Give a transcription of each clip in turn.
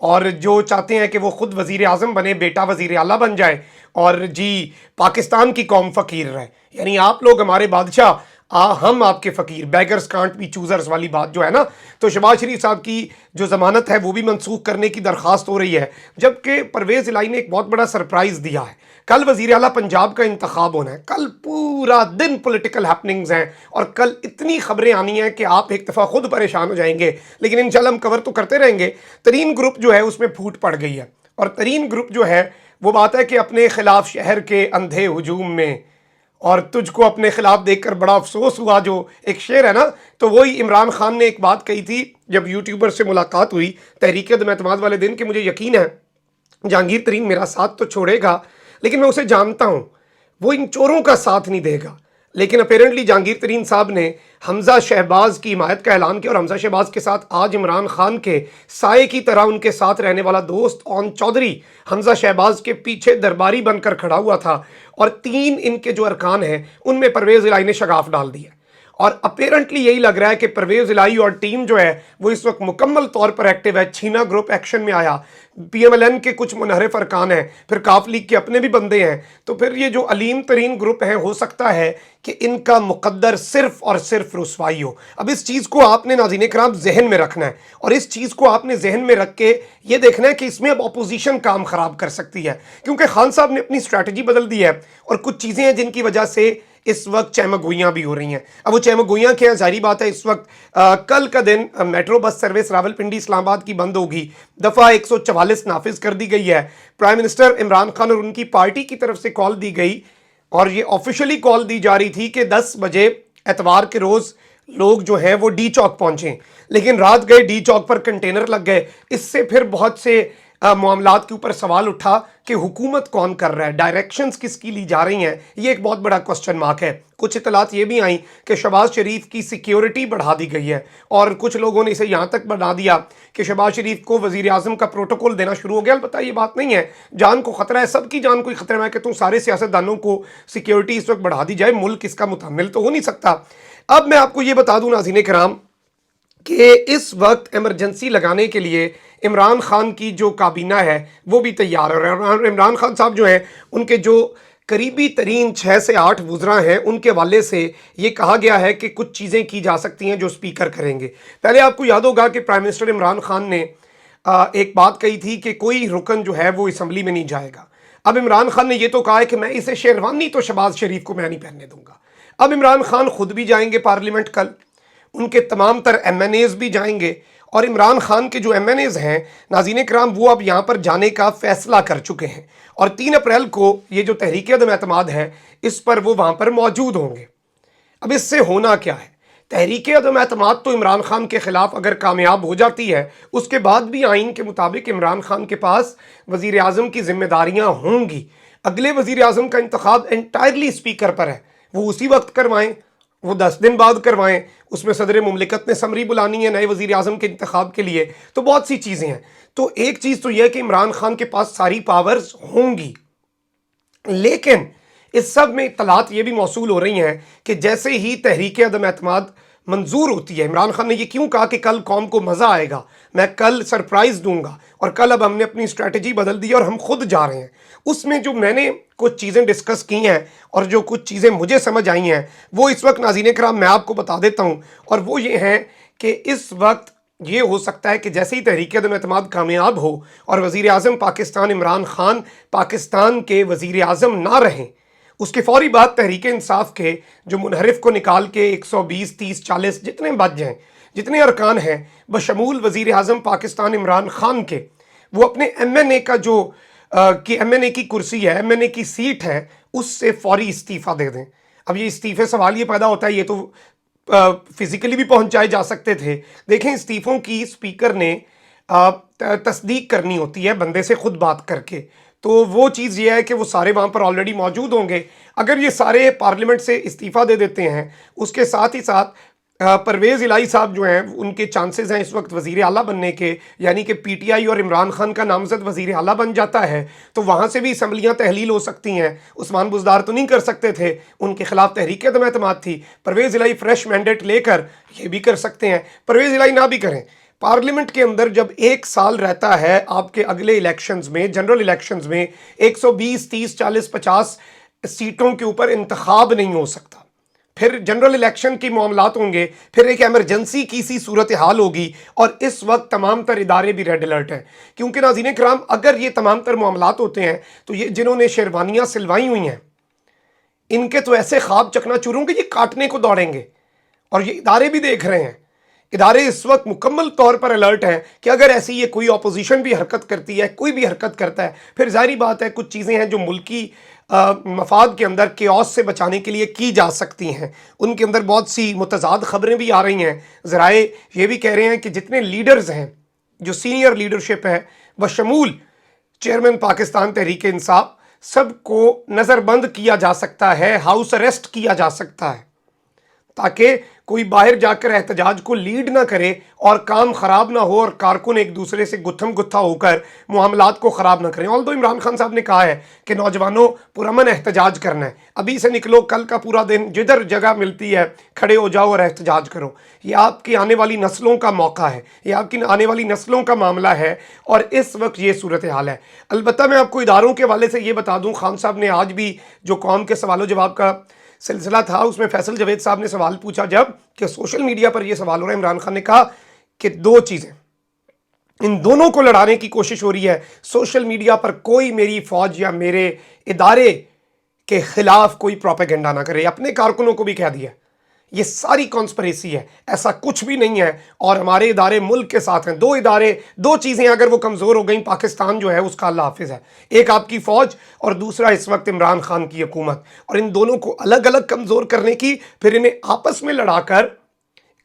اور جو چاہتے ہیں کہ وہ خود وزیر اعظم بنے، بیٹا وزیر اعلیٰ بن جائے اور جی پاکستان کی قوم فقیر رہے، یعنی آپ لوگ ہمارے بادشاہ، ہم آپ کے فقیر، بیگرز کانٹ بی چوزرز والی بات جو ہے نا، تو شہباز شریف صاحب کی جو ضمانت ہے وہ بھی منسوخ کرنے کی درخواست ہو رہی ہے، جبکہ پرویز الہی نے ایک بہت بڑا سرپرائز دیا ہے۔ کل وزیر اعلیٰ پنجاب کا انتخاب ہونا ہے، کل پورا دن پولیٹیکل ہیپننگز ہیں اور کل اتنی خبریں آنی ہیں کہ آپ ایک دفعہ خود پریشان ہو جائیں گے، لیکن انشاءاللہ ہم کور تو کرتے رہیں گے۔ ترین گروپ جو ہے اس میں پھوٹ پڑ گئی ہے، اور ترین گروپ جو ہے وہ بات ہے کہ اپنے خلاف شہر کے اندھے ہجوم میں، اور تجھ کو اپنے خلاف دیکھ کر بڑا افسوس ہوا، جو ایک شعر ہے نا، تو وہی عمران خان نے ایک بات کہی تھی جب یوٹیوبر سے ملاقات ہوئی تحریک عدم اعتماد والے دن، کہ مجھے یقین ہے جہانگیر ترین میرا ساتھ تو چھوڑے گا، لیکن میں اسے جانتا ہوں وہ ان چوروں کا ساتھ نہیں دے گا۔ لیکن اپیرنٹلی جہانگیر ترین صاحب نے حمزہ شہباز کی حمایت کا اعلان کیا، اور حمزہ شہباز کے ساتھ آج عمران خان کے سائے کی طرح ان کے ساتھ رہنے والا دوست اون چودھری حمزہ شہباز کے پیچھے درباری بن کر کھڑا ہوا تھا، اور 3 ان کے جو ارکان ہیں ان میں پرویز الہی نے شگاف ڈال دیا، اور اپیرنٹلی یہی لگ رہا ہے کہ پرویز الہی اور ٹیم جو ہے وہ اس وقت مکمل طور پر ایکٹیو ہے۔ چھینا گروپ ایکشن میں آیا، پی ایم ایل این کے کچھ منحرف ارکان ہیں، پھر کاف لیگ کے اپنے بھی بندے ہیں، تو پھر یہ جو علیم ترین گروپ ہیں ہو سکتا ہے کہ ان کا مقدر صرف اور صرف رسوائی ہو۔ اب اس چیز کو آپ نے ناظرین کرام ذہن میں رکھنا ہے، اور اس چیز کو آپ نے ذہن میں رکھ کے یہ دیکھنا ہے کہ اس میں اب اپوزیشن کام خراب کر سکتی ہے، کیونکہ خان صاحب نے اپنی اسٹریٹجی بدل دی ہے، اور کچھ چیزیں ہیں جن کی وجہ سے اس وقت چہمگوئیاں بھی ہو رہی ہیں۔ اب وہ چہمگوئیاں کیا ہیں، ظاہری بات ہے اس وقت کل کا دن میٹرو بس سروس راولپنڈی اسلام آباد کی بند ہوگی، دفعہ 144 نافذ کر دی گئی ہے۔ پرائم منسٹر عمران خان اور ان کی پارٹی کی طرف سے کال دی گئی، اور یہ آفیشلی کال دی جا رہی تھی کہ 10 بجے اتوار کے روز لوگ جو ہیں وہ ڈی چوک پہنچیں، لیکن رات گئے ڈی چوک پر کنٹینر لگ گئے۔ اس سے پھر بہت سے معاملات کے اوپر سوال اٹھا کہ حکومت کون کر رہا ہے، ڈائریکشنز کس کی لی جا رہی ہیں، یہ ایک بہت بڑا کوسچن مارک ہے۔ کچھ اطلاعات یہ بھی آئیں کہ شہباز شریف کی سیکیورٹی بڑھا دی گئی ہے، اور کچھ لوگوں نے اسے یہاں تک بڑھا دیا کہ شہباز شریف کو وزیر اعظم کا پروٹوکول دینا شروع ہو گیا۔ البتہ یہ بات نہیں ہے، جان کو خطرہ ہے، سب کی جان کو خطرہ ہے، میں کہتا ہوں سارے سیاستدانوں کو سیکیورٹی اس وقت بڑھا دی جائے، ملک اس کا متحمل تو ہو نہیں سکتا۔ اب میں آپ کو یہ بتا دوں ناظرین کرام کہ اس وقت ایمرجنسی لگانے کے لیے عمران خان کی جو کابینہ ہے وہ بھی تیار ہے، اور عمران خان صاحب جو ہیں ان کے جو قریبی ترین 6 سے 8 وزراء ہیں ان کے حوالے سے یہ کہا گیا ہے کہ کچھ چیزیں کی جا سکتی ہیں جو سپیکر کریں گے۔ پہلے آپ کو یاد ہوگا کہ پرائم منسٹر عمران خان نے ایک بات کہی تھی کہ کوئی رکن جو ہے وہ اسمبلی میں نہیں جائے گا۔ اب عمران خان نے یہ تو کہا ہے کہ میں اسے شیروانی تو شہباز شریف کو میں نہیں پہننے دوں گا۔ اب عمران خان خود بھی جائیں گے پارلیمنٹ کل، ان کے تمام تر ایم این ایز بھی جائیں گے، اور عمران خان کے جو ایم این ایز ہیں ناظرین کرام وہ اب یہاں پر جانے کا فیصلہ کر چکے ہیں، اور 3 اپریل کو یہ جو تحریک عدم اعتماد ہے اس پر وہ وہاں پر موجود ہوں گے۔ اب اس سے ہونا کیا ہے، تحریک عدم اعتماد تو عمران خان کے خلاف اگر کامیاب ہو جاتی ہے، اس کے بعد بھی آئین کے مطابق عمران خان کے پاس وزیر اعظم کی ذمہ داریاں ہوں گی۔ اگلے وزیر اعظم کا انتخاب انٹائرلی اسپیکر پر ہے، وہ اسی وقت کروائیں، وہ 10 دن بعد کروائیں، اس میں صدر مملکت نے سمری بلانی ہے نئے وزیر اعظم کے انتخاب کے لیے، تو بہت سی چیزیں ہیں۔ تو ایک چیز تو یہ ہے کہ عمران خان کے پاس ساری پاورز ہوں گی، لیکن اس سب میں اطلاعات یہ بھی موصول ہو رہی ہیں کہ جیسے ہی تحریک عدم اعتماد منظور ہوتی ہے، عمران خان نے یہ کیوں کہا کہ کل قوم کو مزہ آئے گا، میں کل سرپرائز دوں گا، اور کل اب ہم نے اپنی اسٹریٹجی بدل دی اور ہم خود جا رہے ہیں۔ اس میں جو میں نے کچھ چیزیں ڈسکس کی ہیں اور جو کچھ چیزیں مجھے سمجھ آئی ہیں وہ اس وقت ناظرین کرام میں آپ کو بتا دیتا ہوں، اور وہ یہ ہیں کہ اس وقت یہ ہو سکتا ہے کہ جیسے ہی تحریک عدم اعتماد کامیاب ہو اور وزیر اعظم پاکستان عمران خان پاکستان کے وزیر اعظم نہ رہیں، اس کے فوری بعد تحریک انصاف کے جو منحرف کو نکال کے 120 30 40 جتنے بچ جائیں، جتنے ارکان ہیں بشمول وزیر اعظم پاکستان عمران خان کے، وہ اپنے ایم این اے کا جو ایم این اے کی کرسی ہے، ایم این اے کی سیٹ ہے، اس سے فوری استعفیٰ دے دیں۔ اب یہ استعفے سوال یہ پیدا ہوتا ہے، یہ تو فزیکلی بھی پہنچائے جا سکتے تھے۔ دیکھیں استعفوں کی اسپیکر نے تصدیق کرنی ہوتی ہے بندے سے خود بات کر کے، تو وہ چیز یہ ہے کہ وہ سارے وہاں پر آلریڈی موجود ہوں گے۔ اگر یہ سارے پارلیمنٹ سے استعفیٰ دے دیتے ہیں، اس کے ساتھ ہی ساتھ پرویز الہی صاحب جو ہیں ان کے چانسز ہیں اس وقت وزیر اعلیٰ بننے کے، یعنی کہ پی ٹی آئی اور عمران خان کا نامزد وزیر اعلیٰ بن جاتا ہے تو وہاں سے بھی اسمبلیاں تحلیل ہو سکتی ہیں۔ عثمان بزدار تو نہیں کر سکتے تھے، ان کے خلاف تحریک عدم اعتماد تھی۔ پرویز الہی فریش مینڈیٹ لے کر یہ بھی کر سکتے ہیں، پرویز الہی نہ بھی کریں، پارلیمنٹ کے اندر جب 1 سال رہتا ہے آپ کے اگلے الیکشنز میں، جنرل الیکشنز میں 120 30 40 50 سیٹوں کے اوپر انتخاب نہیں ہو سکتا، پھر جنرل الیکشن کی معاملات ہوں گے، پھر ایک ایمرجنسی کی سی صورتحال ہوگی، اور اس وقت تمام تر ادارے بھی ریڈ الرٹ ہیں، کیونکہ ناظرین کرام اگر یہ تمام تر معاملات ہوتے ہیں تو یہ جنہوں نے شیروانیاں سلوائی ہوئی ہیں ان کے تو ایسے خواب چکنا چور ہوں گے، یہ کاٹنے کو دوڑیں گے، اور یہ ادارے بھی دیکھ رہے ہیں، ادارے اس وقت مکمل طور پر الرٹ ہیں کہ اگر ایسی یہ کوئی اپوزیشن بھی حرکت کرتی ہے، کوئی بھی حرکت کرتا ہے، پھر ظاہری بات ہے کچھ چیزیں ہیں جو ملکی مفاد کے اندر کیوس سے بچانے کے لیے کی جا سکتی ہیں، ان کے اندر بہت سی متضاد خبریں بھی آ رہی ہیں، ذرائع یہ بھی کہہ رہے ہیں کہ جتنے لیڈرز ہیں جو سینئر لیڈرشپ ہے بشمول چیئرمین پاکستان تحریک انصاف، سب کو نظر بند کیا جا سکتا ہے، ہاؤس اریسٹ کیا جا سکتا ہے، تاکہ کوئی باہر جا کر احتجاج کو لیڈ نہ کرے اور کام خراب نہ ہو اور کارکن ایک دوسرے سے گتھم گتھا ہو کر معاملات کو خراب نہ کریں۔ آلدو عمران خان صاحب نے کہا ہے کہ نوجوانوں پرامن احتجاج کرنا ہے، ابھی سے نکلو، کل کا پورا دن جدھر جگہ ملتی ہے کھڑے ہو جاؤ اور احتجاج کرو، یہ آپ کی آنے والی نسلوں کا موقع ہے، یہ آپ کی آنے والی نسلوں کا معاملہ ہے، اور اس وقت یہ صورتحال ہے۔ البتہ میں آپ کو اداروں کے حوالے سے یہ بتا دوں، خان صاحب نے آج بھی جو قوم کے سوال و جواب کا سلسلہ تھا اس میں فیصل جاوید صاحب نے سوال پوچھا جب کہ سوشل میڈیا پر یہ سوال ہو رہا ہے، عمران خان نے کہا کہ 2 چیزیں، ان دونوں کو لڑانے کی کوشش ہو رہی ہے، سوشل میڈیا پر کوئی میری فوج یا میرے ادارے کے خلاف کوئی پروپیگنڈا نہ کرے، اپنے کارکنوں کو بھی کہہ دیا یہ ساری کانسپریسی ہے، ایسا کچھ بھی نہیں ہے، اور ہمارے ادارے ملک کے ساتھ ہیں، 2 ادارے 2 چیزیں اگر وہ کمزور ہو گئیں پاکستان جو ہے اس کا اللہ حافظ ہے، ایک آپ کی فوج اور دوسرا اس وقت عمران خان کی حکومت، اور ان دونوں کو الگ الگ کمزور کرنے کی، پھر انہیں آپس میں لڑا کر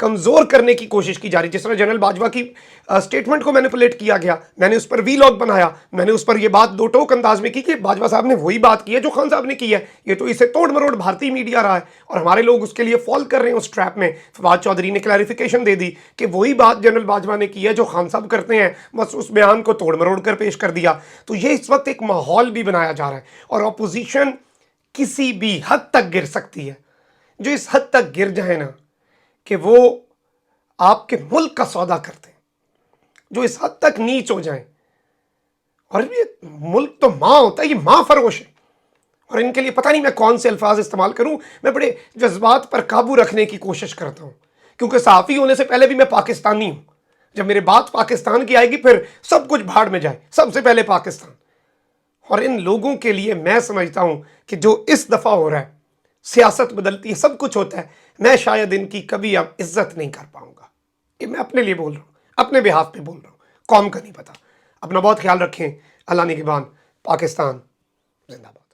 کمزور کرنے کی کوشش کی جا رہی، جس طرح جنرل باجوہ کی سٹیٹمنٹ کو مینیپولیٹ کیا گیا، میں نے اس پر وی لاگ بنایا، میں نے اس پر یہ بات 2 ٹوک انداز میں کی کہ باجوہ صاحب نے وہی بات کی ہے جو خان صاحب نے کی ہے، یہ تو اسے توڑ مروڑ بھارتی میڈیا رہا ہے، اور ہمارے لوگ اس کے لیے فال کر رہے ہیں اس ٹریپ میں۔ فواد چودھری نے کلیریفیکیشن دے دی کہ وہی بات جنرل باجوہ نے کی ہے جو خان صاحب کرتے ہیں، بس اس بیان کو توڑ مروڑ کر پیش کر دیا۔ تو یہ اس وقت ایک ماحول بھی بنایا جا رہا ہے، اور اپوزیشن کسی بھی حد تک گر سکتی ہے، جو اس حد تک گر جائے نا کہ وہ آپ کے ملک کا سودا کرتے ہیں، جو اس حد تک نیچ ہو جائیں، اور یہ ملک تو ماں ہوتا ہے، یہ ماں فروش ہے، اور ان کے لیے پتہ نہیں میں کون سے الفاظ استعمال کروں، میں بڑے جذبات پر قابو رکھنے کی کوشش کرتا ہوں، کیونکہ صحافی ہونے سے پہلے بھی میں پاکستانی ہوں، جب میرے بات پاکستان کی آئے گی پھر سب کچھ بھاڑ میں جائے، سب سے پہلے پاکستان۔ اور ان لوگوں کے لیے میں سمجھتا ہوں کہ جو اس دفعہ ہو رہا ہے، سیاست بدلتی ہے، سب کچھ ہوتا ہے، میں شاید ان کی کبھی اب عزت نہیں کر پاؤں گا، یہ میں اپنے لیے بول رہا ہوں، اپنے بہاف پہ بول رہا ہوں، قوم کا نہیں پتا۔ اپنا بہت خیال رکھیں، اللہ نگہبان، پاکستان زندہ باد۔